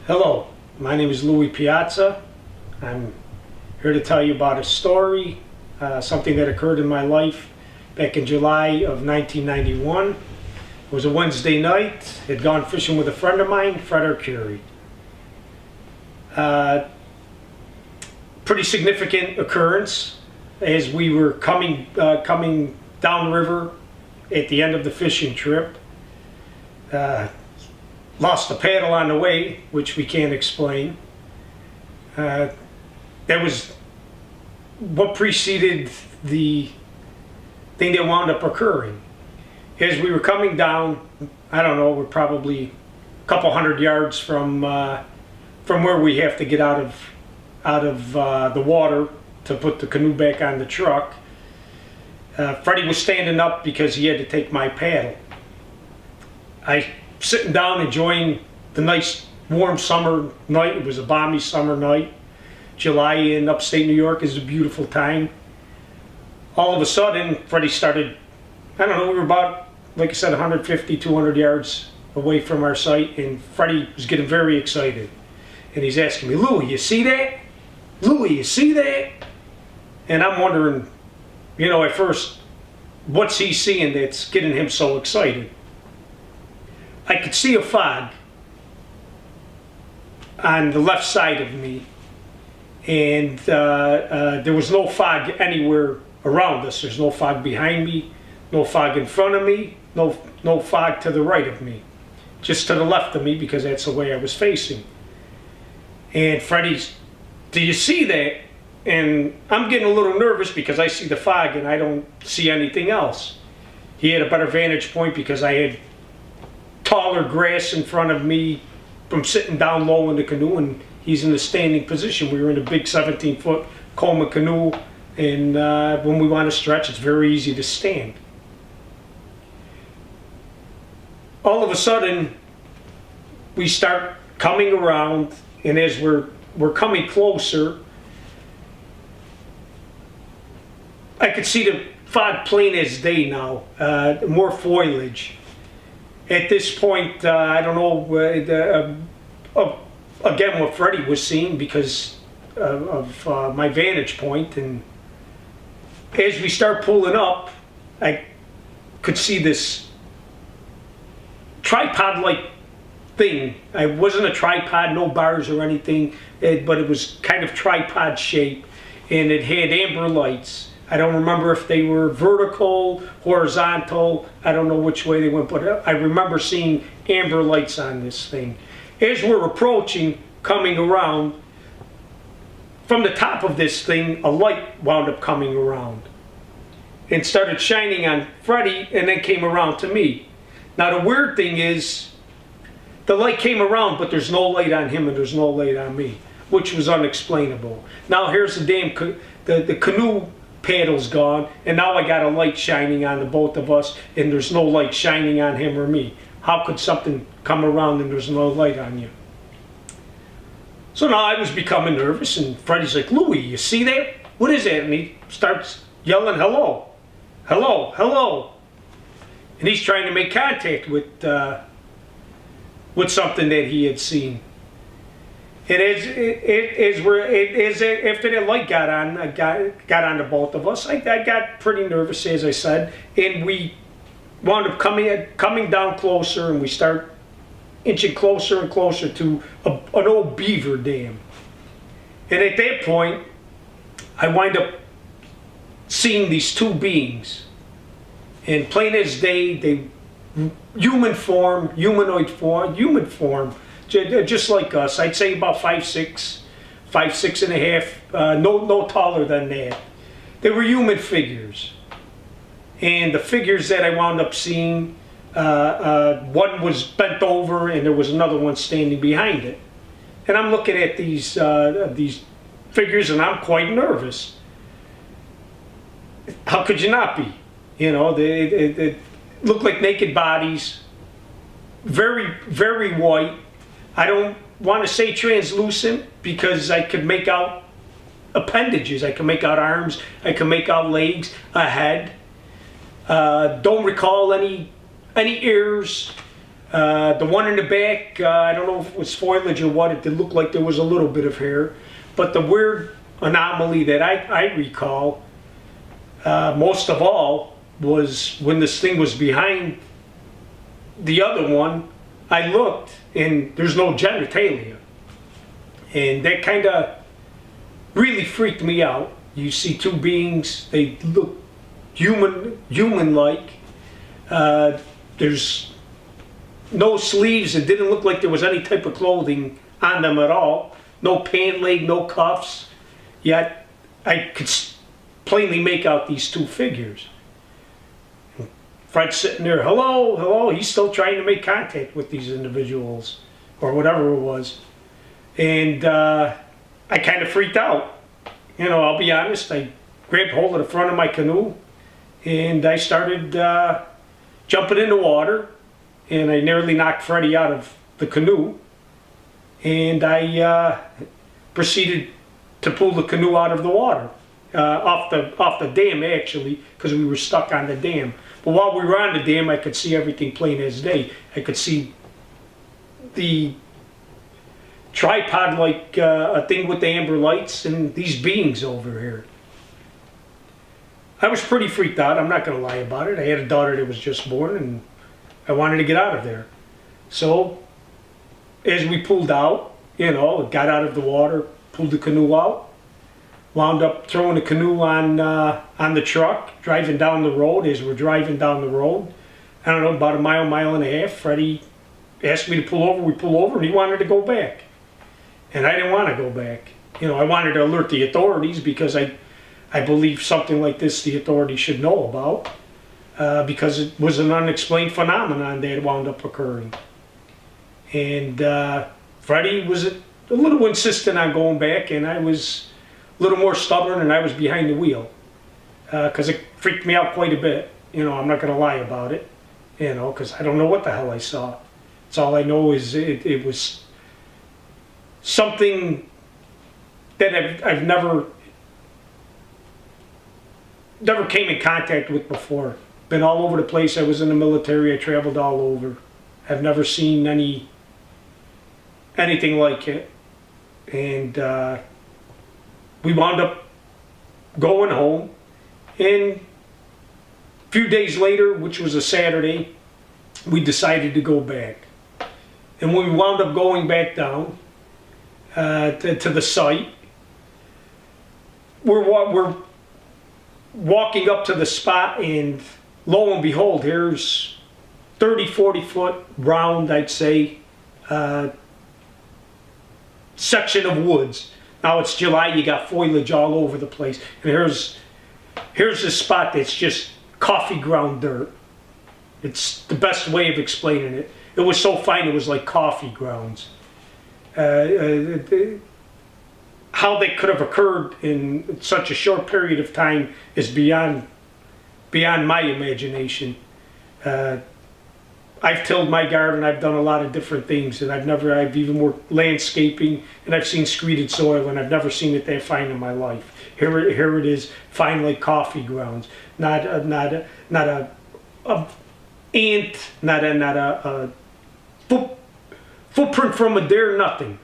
Hello, my name is Louis Piazza. I'm here to tell you about a story, something that occurred in my life back in July of 1991. It was a Wednesday night. I'd gone fishing with a friend of mine, Fred Curry. Pretty significant occurrence as we were coming downriver at the end of the fishing trip. Lost the paddle on the way, which we can't explain. That was what preceded the thing that wound up occurring. As we were coming down, I don't know, we're probably a couple hundred yards from where we have to get out of the water to put the canoe back on the truck. Freddie was standing up because he had to take my paddle. I sitting down enjoying the nice warm summer night. It was a balmy summer night. July in upstate New York is a beautiful time. All of a sudden, Freddie started, I don't know, we were about, like I said, 150, 200 yards away from our site, and Freddie was getting very excited. And he's asking me, "Louie, you see that? Louie, you see that?" And I'm wondering, you know, at first, what's he seeing that's getting him so excited? I could see a fog on the left side of me, and there was no fog anywhere around us. There's no fog behind me, no fog in front of me, no fog to the right of me, just to the left of me because that's the way I was facing. And Freddie's, "Do you see that?" And I'm getting a little nervous because I see the fog and I don't see anything else. He had a better vantage point because I had taller grass in front of me from sitting down low in the canoe, and he's in a standing position. We were in a big 17-foot Coleman canoe, and when we want to stretch, it's very easy to stand. All of a sudden, we start coming around, and as we're coming closer, I could see the fog plain as day now, more foliage. At this point, I don't know, again, what Freddie was seeing because of my vantage point. And as we start pulling up, I could see this tripod-like thing. It wasn't a tripod, no bars or anything, but it was kind of tripod shape, and it had amber lights. I don't remember if they were vertical, horizontal, I don't know which way they went, but I remember seeing amber lights on this thing. As we're approaching, coming around, from the top of this thing, a light wound up coming around and started shining on Freddie and then came around to me. Now the weird thing is, the light came around, but there's no light on him and there's no light on me, which was unexplainable. Now here's the damn, the canoe paddle's gone, and now I got a light shining on the both of us, and there's no light shining on him or me. How could something come around and there's no light on you? So now I was becoming nervous, and Freddie's like, "Louie, you see that? What is that?" And he starts yelling, "Hello, hello, hello." And he's trying to make contact with something that he had seen. And after that light got on, got on to both of us, I got pretty nervous, as I said, and we wound up coming down closer, and we start inching closer and closer to an old beaver dam. And at that point, I wind up seeing these two beings, and plain as day, they humanoid form. Just like us. I'd say about 5'6", 5'6.5", no taller than that. They were human figures. And the figures that I wound up seeing, one was bent over and there was another one standing behind it. And I'm looking at these figures and I'm quite nervous. How could you not be? You know, they look like naked bodies, very, very white. I don't want to say translucent because I could make out appendages. I can make out arms. I can make out legs, a head. Don't recall any ears. The one in the back, I don't know if it was foliage or what, it did look like there was a little bit of hair. But the weird anomaly that I recall, most of all, was when this thing was behind the other one, I looked and there's no genitalia. And that kind of really freaked me out. You see two beings, they look human-like. There's no sleeves. It didn't look like there was any type of clothing on them at all. No pant leg, no cuffs. Yet I could plainly make out these two figures. Fred's sitting there, hello, hello. He's still trying to make contact with these individuals or whatever it was. And I kind of freaked out. You know, I'll be honest. I grabbed hold of the front of my canoe and I started jumping in the water. And I nearly knocked Freddie out of the canoe. And I proceeded to pull the canoe out of the water, off the dam actually, because we were stuck on the dam. But while we were on the dam, I could see everything plain as day. I could see the tripod-like a thing with the amber lights and these beings over here. I was pretty freaked out. I'm not going to lie about it. I had a daughter that was just born, and I wanted to get out of there. So, as we pulled out, you know, got out of the water, pulled the canoe out, wound up throwing the canoe on the truck, driving down the road. As we're driving down the road, I don't know, about a mile and a half, Freddie asked me to pull over. We pulled over, and he wanted to go back. And I didn't want to go back. You know, I wanted to alert the authorities because I believe something like this the authorities should know about. Because it was an unexplained phenomenon that wound up occurring. And Freddie was a little insistent on going back, and I was a little more stubborn, and I was behind the wheel. Because it freaked me out quite a bit. You know, I'm not going to lie about it. You know, because I don't know what the hell I saw. That's all I know is it was something that I've never came in contact with before. Been all over the place. I was in the military. I traveled all over. I've never seen anything like it. And we wound up going home. And a few days later, which was a Saturday, we decided to go back. And when we wound up going back down to the site, we're walking up to the spot, and lo and behold, here's 30-40 foot round, I'd say, section of woods. Now it's July, you got foliage all over the place, and here's this spot that's just coffee ground dirt. It's the best way of explaining it. It was so fine, it was like coffee grounds. How they could have occurred in such a short period of time is beyond my imagination. I've tilled my garden, I've done a lot of different things, and I've even worked landscaping, and I've seen screeded soil, and I've never seen it that fine in my life. Here it is, fine like coffee grounds. Not a ant, not a footprint from a deer, nothing.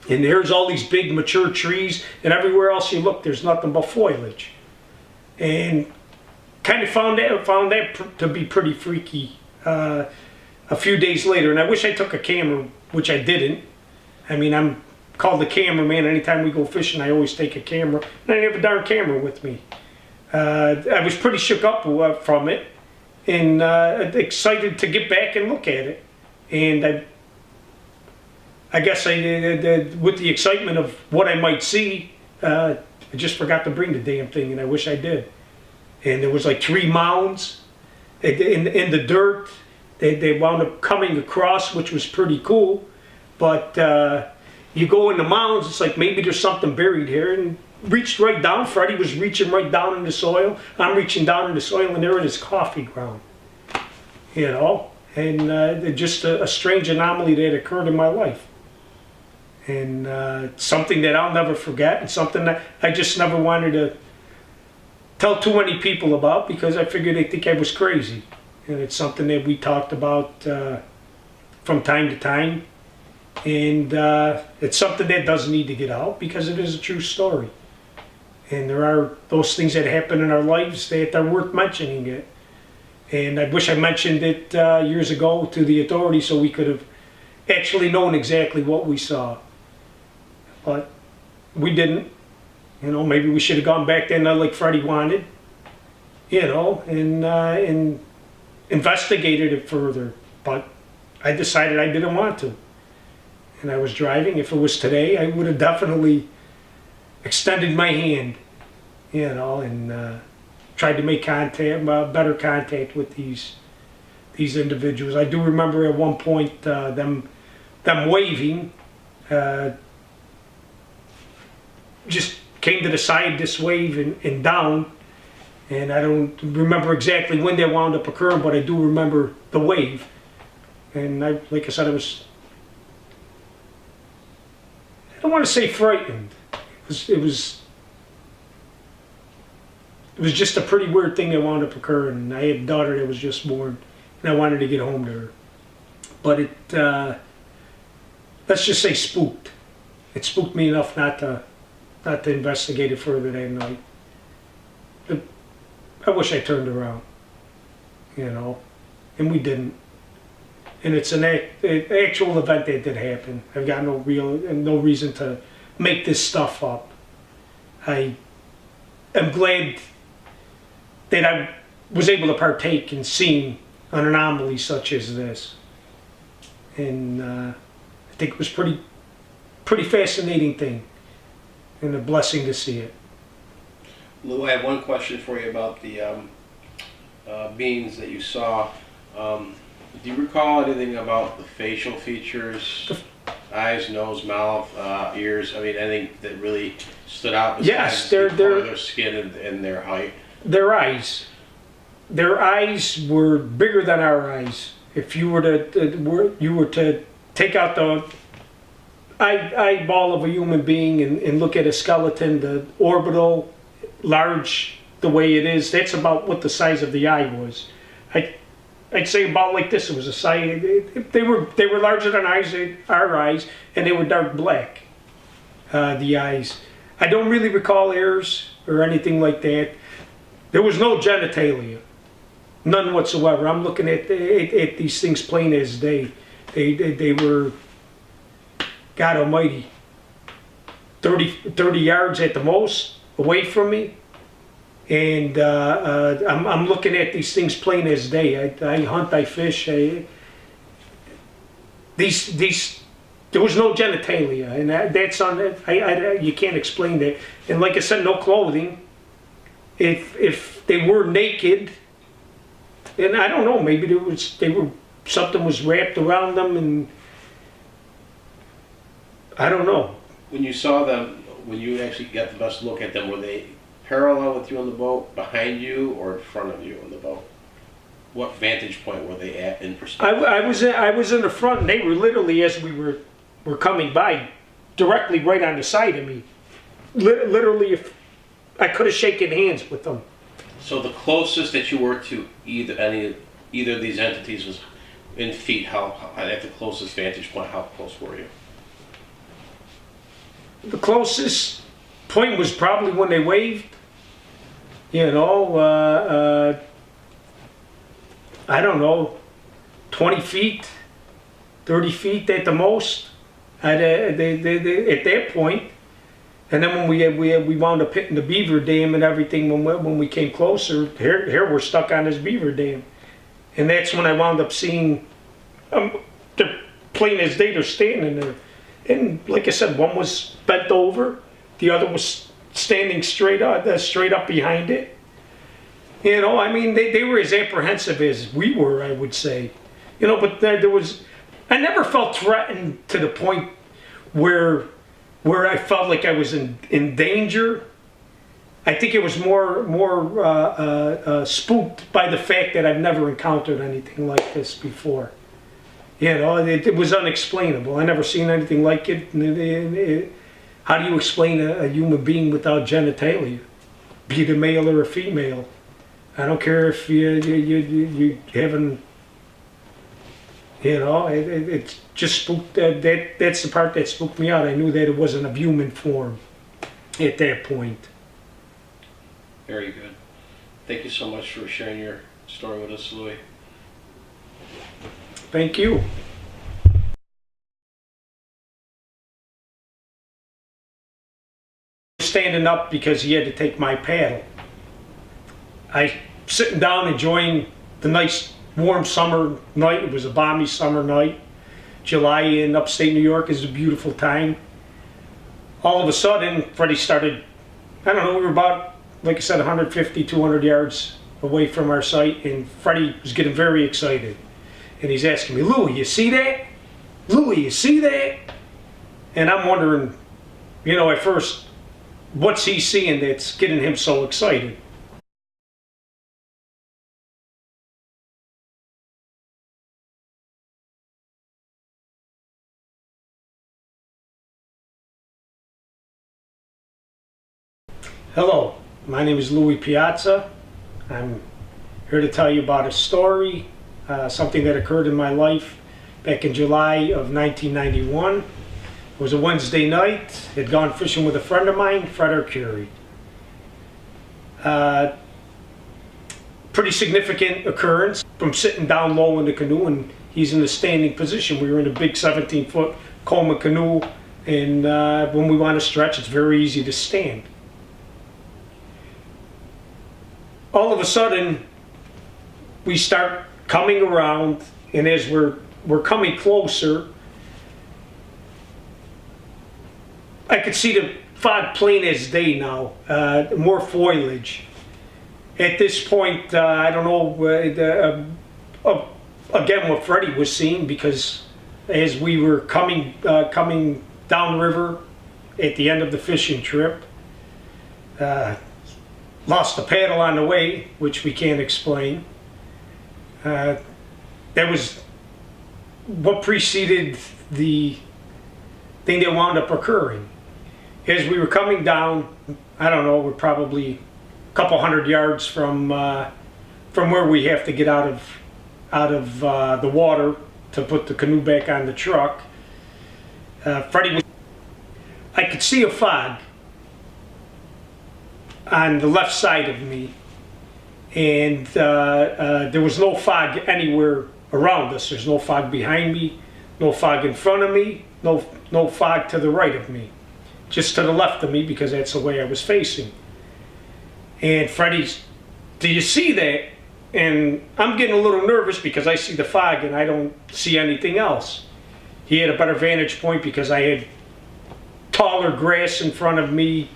And there's all these big mature trees, and everywhere else you look, there's nothing but foliage. And kind of found that to be pretty freaky a few days later. And I wish I took a camera, which I didn't. I mean, I'm called the cameraman. Anytime we go fishing, I always take a camera. And I didn't have a darn camera with me. I was pretty shook up from it, and excited to get back and look at it. And I guess with the excitement of what I might see, I just forgot to bring the damn thing, and I wish I did. And there was like 3 mounds in the dirt. They wound up coming across, which was pretty cool. But you go in the mounds, it's like maybe there's something buried here. And reached right down. Freddie was reaching right down in the soil. I'm reaching down in the soil, and there it is, coffee ground. You know, and just a strange anomaly that occurred in my life. And something that I'll never forget, and something that I just never wanted to tell too many people about, because I figured they'd think I was crazy. And it's something that we talked about from time to time. And it's something that does need to get out because it is a true story. And there are those things that happen in our lives that are worth mentioning it. And I wish I mentioned it years ago to the authorities so we could have actually known exactly what we saw. But we didn't. You know, maybe we should have gone back then like Freddie wanted, you know, and investigated it further. But I decided I didn't want to. And I was driving. If it was today, I would have definitely extended my hand, you know, and tried to make contact, better contact with these individuals. I do remember at one point them waving, just came to the side this wave and down, and I don't remember exactly when that wound up occurring, but I do remember the wave. And like I said, I don't want to say frightened. It was just a pretty weird thing that wound up occurring. I had a daughter that was just born, and I wanted to get home to her. But it, let's just say spooked. It spooked me enough not to investigate it further that night. I wish I turned around, you know, and we didn't. And it's an actual event that did happen. I've got no reason to make this stuff up. I am glad that I was able to partake in seeing an anomaly such as this. And I think it was pretty fascinating thing, and a blessing to see it. Lou, I have one question for you about the beings that you saw. Do you recall anything about the facial features? Eyes, nose, mouth, ears, I mean, anything that really stood out besides yes, their skin and their height? Their eyes. Their eyes were bigger than our eyes. If you were to take out the eyeball of a human being and look at a skeleton, the orbital, large the way it is, that's about what the size of the eye was. I'd say about like this. It was a size. They were larger than our eyes, and they were dark black. The eyes. I don't really recall ears or anything like that. There was no genitalia, none whatsoever. I'm looking at these things plain as day. They were, God Almighty, 30 yards at the most away from me. And I'm looking at these things plain as day. I hunt, I fish. There was no genitalia, and that's on. You can't explain that. And like I said, no clothing. If they were naked, and I don't know, maybe something was wrapped around them, and I don't know. When you saw them, when you actually got the best look at them, were they parallel with you on the boat, behind you, or in front of you on the boat? What vantage point were they at in perspective? I was in the front, and they were literally, as we were coming by, directly right on the side of me. Literally, if I could have shaken hands with them. So the closest that you were to either of these entities was in feet. How at the closest vantage point? How close were you? The closest point was probably when they waved. You know, I don't know, 20 feet, 30 feet at the most at that point. And then when we wound up hitting the beaver dam and everything, when we came closer, here we're stuck on this beaver dam. And that's when I wound up seeing, they're plain as day, they're standing there. And like I said, one was bent over, the other was standing straight up behind it. You know, I mean, they were as apprehensive as we were, I would say. You know, but I never felt threatened to the point where I felt like I was in danger. I think it was more spooked by the fact that I've never encountered anything like this before. You know, it was unexplainable. I never seen anything like it. How do you explain a human being without genitalia, be it a male or a female? I don't care if you haven't, You know, it just spooked, that's the part that spooked me out. I knew that it wasn't of human form at that point. Very good. Thank you so much for sharing your story with us, Louis. Thank you. Standing up because he had to take my paddle. I sitting down enjoying the nice warm summer night. It was a balmy summer night. July in upstate New York is a beautiful time. All of a sudden, Freddie started, I don't know, we were about, like I said, 150, 200 yards away from our site, and Freddie was getting very excited. And he's asking me, Louie, you see that? Louie, you see that? And I'm wondering, you know, at first, what's he seeing that's getting him so excited? Hello, my name is Louis Piazza. I'm here to tell you about a story, something that occurred in my life back in July of 1991. It was a Wednesday night. Had gone fishing with a friend of mine, Fred Arcuri. Pretty significant occurrence from sitting down low in the canoe, and he's in a standing position. We were in a big 17-foot Coleman canoe, and when we want to stretch, it's very easy to stand. All of a sudden, we start coming around, and as we're coming closer, I could see the fog plain as day now, more foliage. At this point, I don't know, again, what Freddie was seeing, because as we were coming down the river at the end of the fishing trip, lost the paddle on the way, which we can't explain. That was what preceded the thing that wound up occurring. As we were coming down, I don't know, we're probably a couple hundred yards from where we have to get out of the water to put the canoe back on the truck. Freddie, I could see a fog on the left side of me, and there was no fog anywhere around us. There's no fog behind me, no fog in front of me, no fog to the right of me, just to the left of me, because that's the way I was facing. And Freddie's, do you see that? And I'm getting a little nervous because I see the fog and I don't see anything else. He had a better vantage point because I had taller grass in front of me,